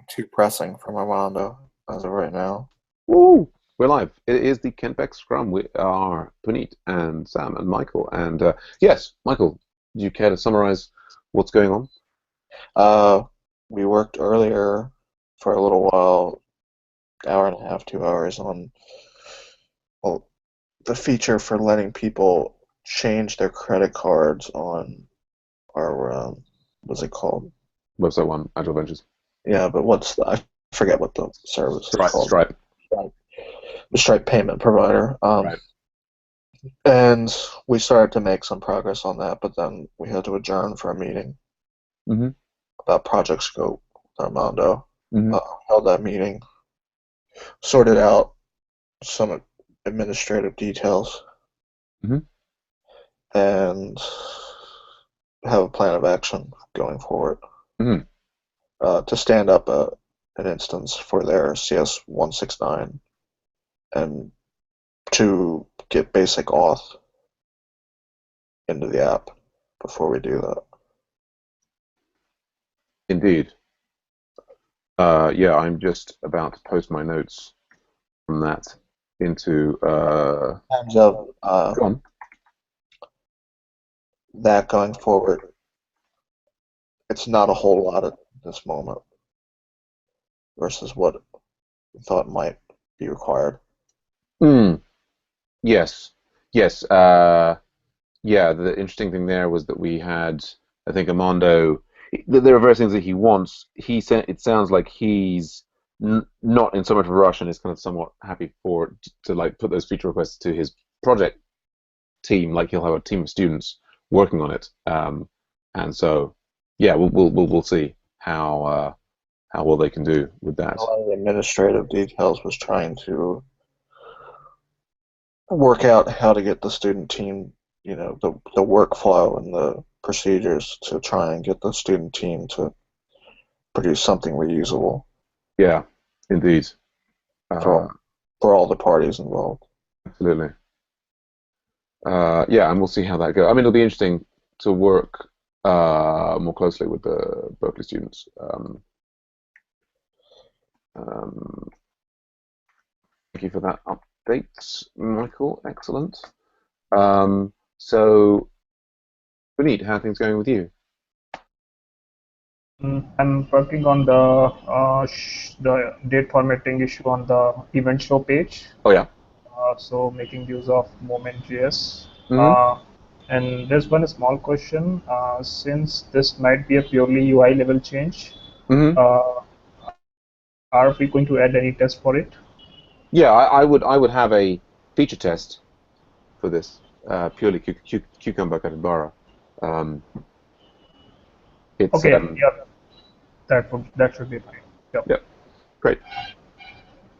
too pressing for Armando as of right now. Woo! We're live. It is the Kent Beck Scrum. We are Puneet and Sam and Michael. And yes, Michael, do you care to summarize what's going on? Uh, we worked earlier for a little while, hour and a half, 2 hours on well, the feature for letting people change their credit cards on our what's it called? Website one, Agile Ventures. Yeah, but I forget what the service is Stripe. called. Stripe. The Stripe payment provider. Right. And we started to make some progress on that, but then we had to adjourn for a meeting Mm-hmm. about project scope with Armando. Mm-hmm. Held that meeting, sorted out some administrative details, Mm-hmm. and have a plan of action going forward Mm-hmm. to stand up an instance for their CS 169 and to get basic auth into the app before we do that. Indeed. Yeah, I'm just about to post my notes from that into In terms of go on. that going forward, it's not a whole lot at this moment versus what we thought might be required. Mm, yes. Yes. Yeah, the interesting thing there was that we had, I think, Armando. There are various things that he wants. He said it sounds like he's not in so much of a rush and is kind of somewhat happy to like put those feature requests to his project team. Like he'll have a team of students working on it, and so yeah, we'll see how well they can do with that. A lot of the administrative details was trying to work out how to get the student team, the workflow and the procedures to try and get the student team to produce something reusable Yeah, indeed. for Uh, for all the parties involved. Absolutely. Yeah, and we'll see how that goes. I mean, it'll be interesting to work more closely with the Berkeley students. Um, thank you for that update, Michael. Excellent. So, Puneet, how are things going with you? I'm working on the date formatting issue on the event show page. Oh yeah. So making use of Moment.js. Mm-hmm. Uh, and there's one small question. Since this might be a purely UI level change, Mm-hmm. uh, are we going to add any test for it? Yeah, I would have a feature test for this purely Cucumber Capybara. Um, it's Okay, yeah, that should be fine. Yep. yeah, great,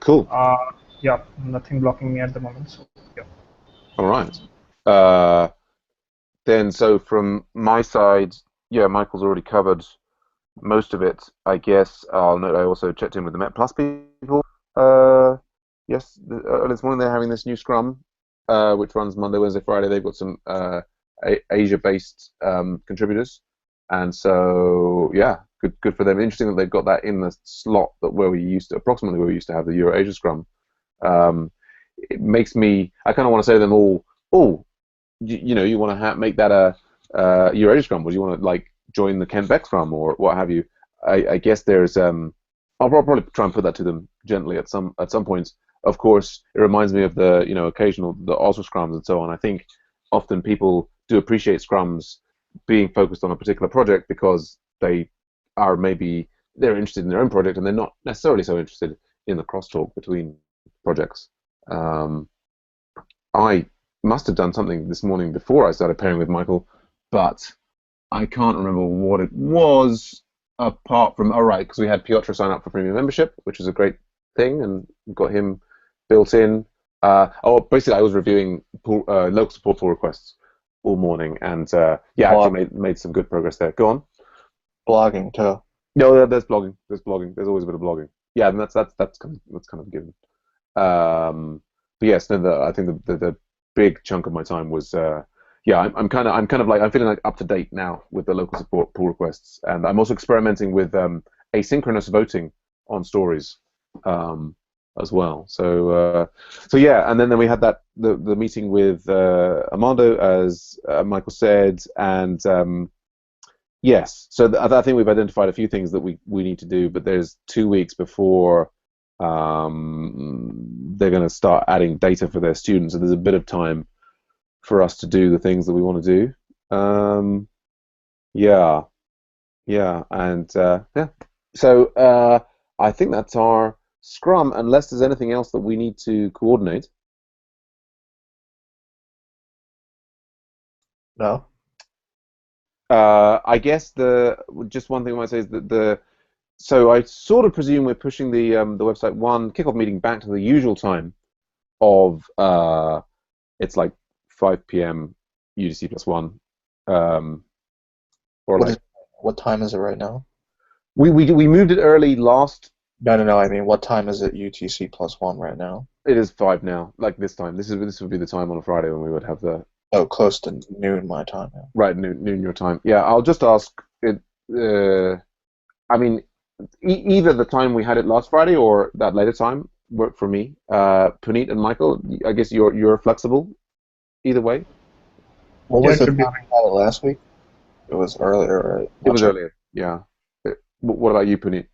cool. Uh, yeah, nothing blocking me at the moment. So yeah. All right. Uh, then, so from my side, yeah, Michael's already covered most of it. I guess I'll note I also checked in with the Met Plus people. Yes, this morning they're having this new Scrum, which runs Monday, Wednesday, Friday. They've got some Asia-based contributors, and so yeah, good for them. Interesting that they've got that in the slot approximately where we used to have the Euro Asia Scrum. Um, it makes me. I kind of want to say to them all, oh, you want to make that a Euro Asia Scrum? Would you want to like join the Kent Beck Scrum or what have you? I guess there's I'll probably try and put that to them gently at some points. Of course, it reminds me of the occasional the Oslo Scrums and so on. I think often people do appreciate Scrums being focused on a particular project because they're interested in their own project and they're not necessarily so interested in the crosstalk between projects. Um, I must have done something this morning before I started pairing with Michael, but I can't remember what it was apart from, all right, because we had Piotr sign up for premium membership, which was a great thing, and got him built in. Basically, I was reviewing local support pull requests all morning, and yeah, actually made some good progress there. Go on. Blogging too. No, there's blogging. There's blogging. There's always a bit of blogging. Yeah, and that's kind of a given. But yes, I think the big chunk of my time was yeah, I'm feeling like up to date now with the local support pull requests, and I'm also experimenting with asynchronous voting on stories as well. So yeah, and then we had the meeting with Armando, as Michael said, and yes. So I think we've identified a few things that we need to do, but there's 2 weeks before they're going to start adding data for their students, and there's a bit of time for us to do the things that we want to do. Yeah, and yeah. So I think that's our Scrum, unless there's anything else that we need to coordinate. No? I guess just one thing I might say is that so I sort of presume we're pushing the website one kickoff meeting back to the usual time of it's like 5 p.m. UTC plus one, or like What time is it right now? we moved it early last. No. I mean, what time is it UTC plus one right now? It is 5 now. Like this time. This would be the time on a Friday when we would have the. Oh, close to noon my time now. Right, noon your time. Yeah, I'll just ask it. I mean, either the time we had it last Friday or that later time worked for me. Puneet and Michael, I guess you're flexible either way. What Yeah, was it the should be time we had it last week? It was earlier, right? It was earlier. Yeah. What about you, Puneet?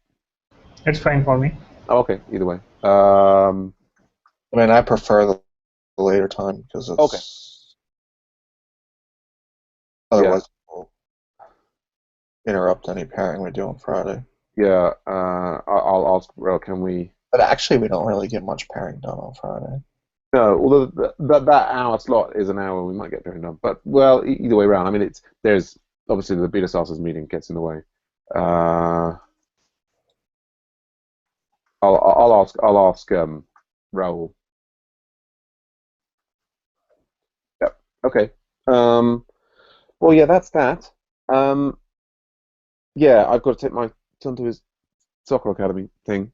it's fine for me. Oh, okay, either way. I mean, I prefer the later time because it's Okay. otherwise it'll interrupt any pairing we do on Friday. Yeah. I'll ask. Well, can we? But actually, we don't really get much pairing done on Friday. No, although that hour slot is an hour we might get pairing done. But well, either way around. I mean, there's obviously the beta starters meeting gets in the way. I'll ask Raul. Yep. Okay. Well, yeah, that's that. Yeah, I've got to take my son to his soccer academy thing.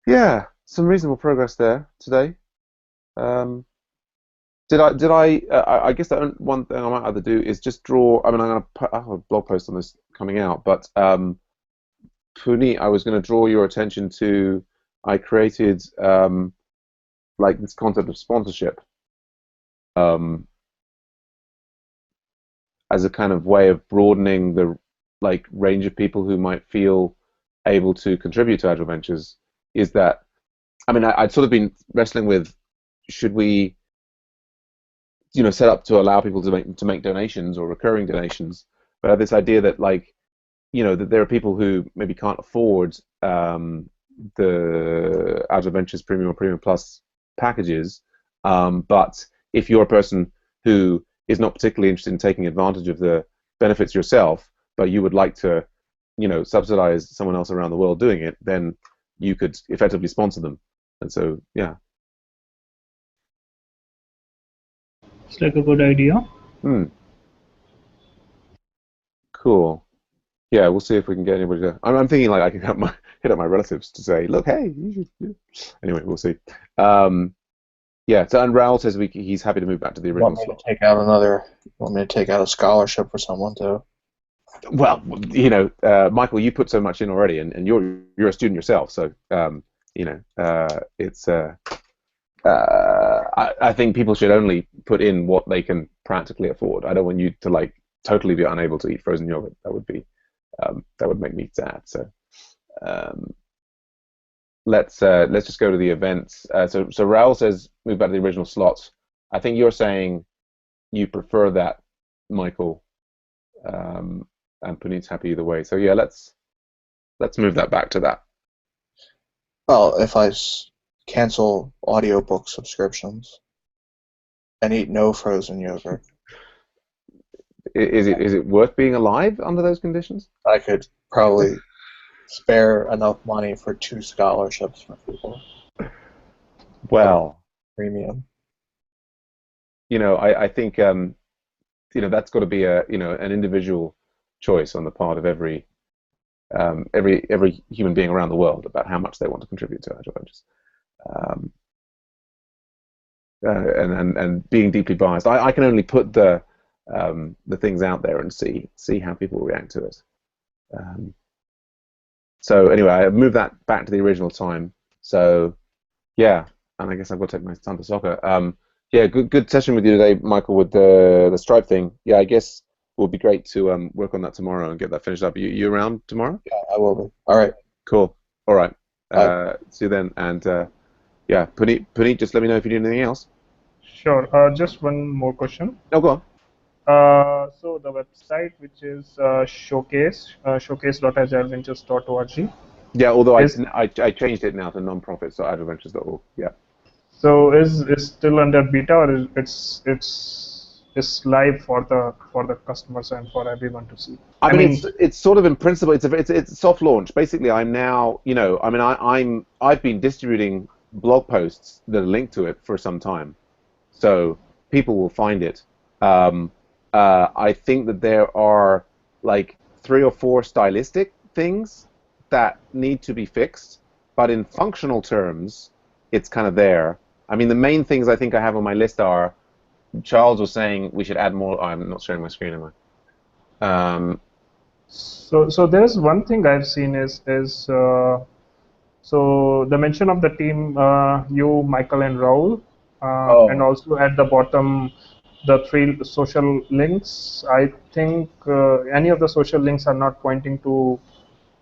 Yeah, some reasonable progress there today. Did I guess the one thing I might have to do is just draw. I mean, I have a blog post on this coming out, but Puneet, I was going to draw your attention to. I created like this concept of sponsorship as a kind of way of broadening the like range of people who might feel able to contribute to Agile Ventures. Is that I mean, I'd sort of been wrestling with should we set up to allow people to make donations or recurring donations, but I have this idea that like that there are people who maybe can't afford the Agile Ventures Premium or Premium Plus packages, but if you're a person who is not particularly interested in taking advantage of the benefits yourself, but you would like to subsidize someone else around the world doing it, then you could effectively sponsor them. And so yeah. It's like a good idea. Cool. Yeah, we'll see if we can get anybody to. I'm thinking like I can hit up my relatives to say, look, hey, you should. Anyway, we'll see. Yeah. So and Raul says he's happy to move back to the original slot. Want me to take out a scholarship for someone too? Well, Michael, you put so much in already, and you're a student yourself, so it's. I think people should only put in what they can practically afford. I don't want you to like totally be unable to eat frozen yogurt. That would make me sad. So let's just go to the events. So Raul says move back to the original slots. I think you're saying you prefer that, Michael, and Puneet's happy either way. So yeah, let's move that back to that. Well, if I cancel audiobook subscriptions and eat no frozen yogurt. Is it worth being alive under those conditions? I could probably spare enough money for 2 scholarships for people. Well, Premium. I think that's got to be an individual choice on the part of every human being around the world about how much they want to contribute to Agile Ventures. And being deeply biased, I can only put the things out there and see how people react to it. So anyway, I moved that back to the original time. So yeah, and I guess I've got to take my son to soccer. Yeah, good session with you today, Michael, with the Stripe thing. Yeah, I guess it would be great to work on that tomorrow and get that finished up. You around tomorrow? Yeah, I will be. All right. Cool. All right. Bye. See you then. And yeah, Puneet, just let me know if you need anything else. Sure. Just one more question. No, go on. So the website, which is showcase.agileventures.org, Yeah, although is I changed it now to nonprofits.agileventures.org. Yeah. is still under beta, or it's live for the customers and for everyone to see. I I mean, mean, it's sort of in principle, it's a soft launch. Basically, I'm now, I mean, I've been distributing blog posts that are linked to it for some time, so people will find it. Um, I think that there are like 3 or 4 stylistic things that need to be fixed, but in functional terms, it's kind of there. I mean, the main things I think I have on my list are Charles was saying we should add more. Oh, I'm not sharing my screen, am I? so there's one thing I've seen is so the mention of the team, you, Michael, and Raul, and Oh, also at the bottom, the 3 social links. I think any of the social links are not pointing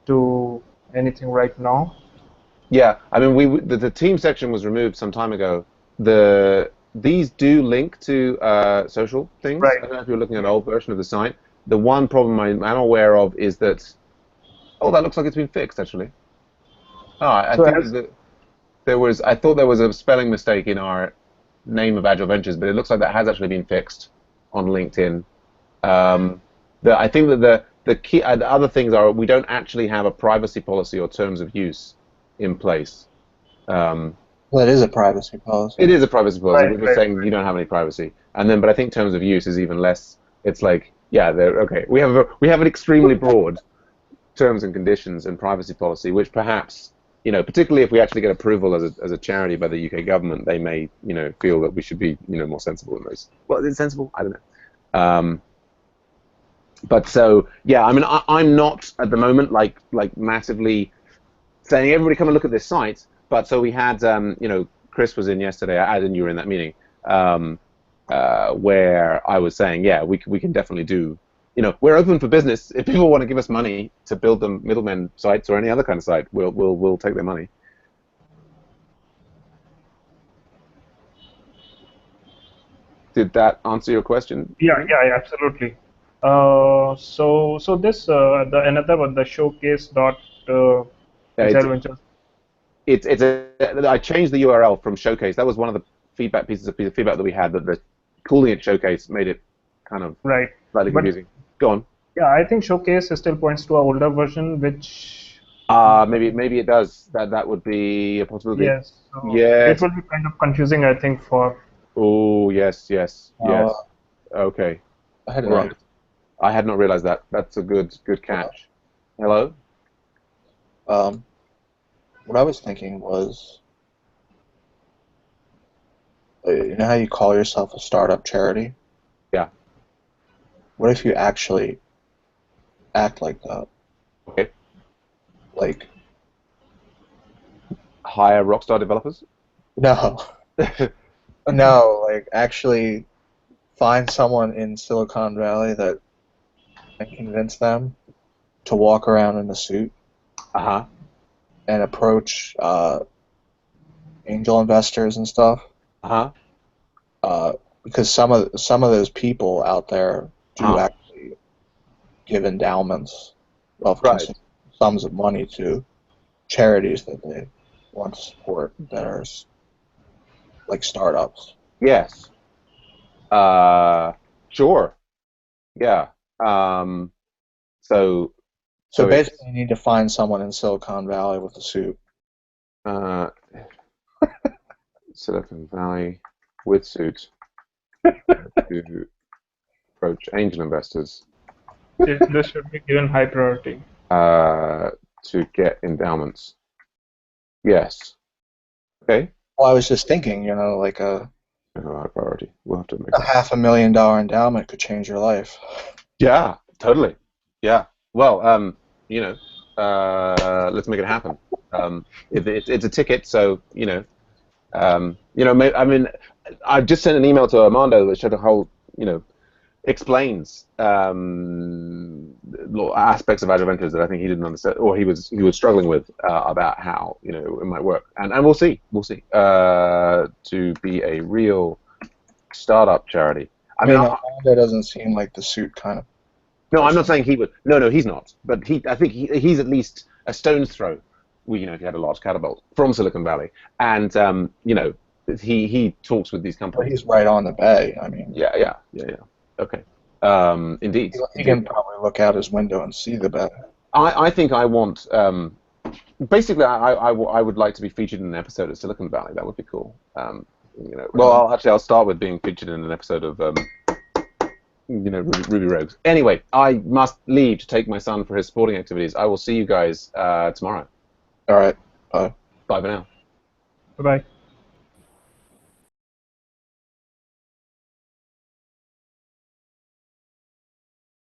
to anything right now. yeah. I mean, the team section was removed some time ago. These do link to social things. Right. I don't know if you're looking at an old version of the site. The one problem I'm aware of is that that looks like it's been fixed actually. Oh, I So think as that I thought there was a spelling mistake in our name of Agile Ventures, but it looks like that has actually been fixed on LinkedIn. Um, I think that the key the other things are we don't actually have a privacy policy or terms of use in place. Um, Well, it is a privacy policy. it is a privacy policy. right, We're just right, saying you don't have any privacy, and then but I think terms of use is even less. It's like yeah, they're okay. We have an extremely broad terms and conditions and privacy policy, which perhaps particularly if we actually get approval as a charity by the UK government, they may feel that we should be more sensible in those. Well, is it sensible? I don't know. But so yeah, I mean, I'm not at the moment like massively saying everybody come and look at this site. But so we had Chris was in yesterday. I didn't. You were in that meeting where I was saying yeah, we can definitely do. We're open for business. If people want to give us money to build them middlemen sites or any other kind of site, we'll take their money. Did that answer your question? yeah, absolutely. So this the another one, the showcase dot Yeah, agile ventures. I changed the URL from showcase. That was one of the pieces of feedback that we had that the calling it showcase made it kind of Right, slightly but confusing. Go on. yeah, I think showcase still points to an older version, which Maybe it does. That would be a possibility. yes, so it Yes. will be kind of confusing, I think, for Oh, yes. Uh, Okay. I had All an idea. right. I had not realized that. That's a good catch. Hello? Um, what I was thinking was, you know how you call yourself a startup charity? Yeah. What if you actually act like that? Okay. Like, Hire Rockstar developers? no, no, like actually find someone in Silicon Valley that and convince them to walk around in a suit Uh-huh. and approach angel investors and stuff. Uh-huh. Because some of those people out there do Uh-huh. actually give endowments of Right. sums of money to charities that they want to support that are like startups. Yes. Sure. Yeah. Um, so So so basically, it's you need to find someone in Silicon Valley with a suit. uh Silicon Valley with suit to approach angel investors this should be given high priority. uh to get endowments. Yes. Okay. Well, I was just thinking, like High priority. We'll have to make a that. $500,000 endowment could change your life. Yeah, totally. Yeah. Well, you know, Let's make it happen. It's a ticket, so I mean, I just sent an email to Armando that showed a whole, explains aspects of Agile Ventures that I think he didn't understand, or he was struggling with about how it might work, and we'll see to be a real startup charity. I mean, Armando doesn't seem like the suit kind of. No, I'm not saying he would. No, he's not. But I think he's at least a stone's throw. If you had a large catapult from Silicon Valley, and he talks with these companies. Well, he's right on the bay. I mean. Yeah. Okay. Indeed. He can probably look out his window and see the bay. I think I want. Basically, I would like to be featured in an episode of Silicon Valley. That would be cool. Well, I'll start with being featured in an episode of. Ruby Rogues. Anyway, I must leave to take my son for his sporting activities. I will see you guys tomorrow. All right. Bye. Bye for now. Bye-bye.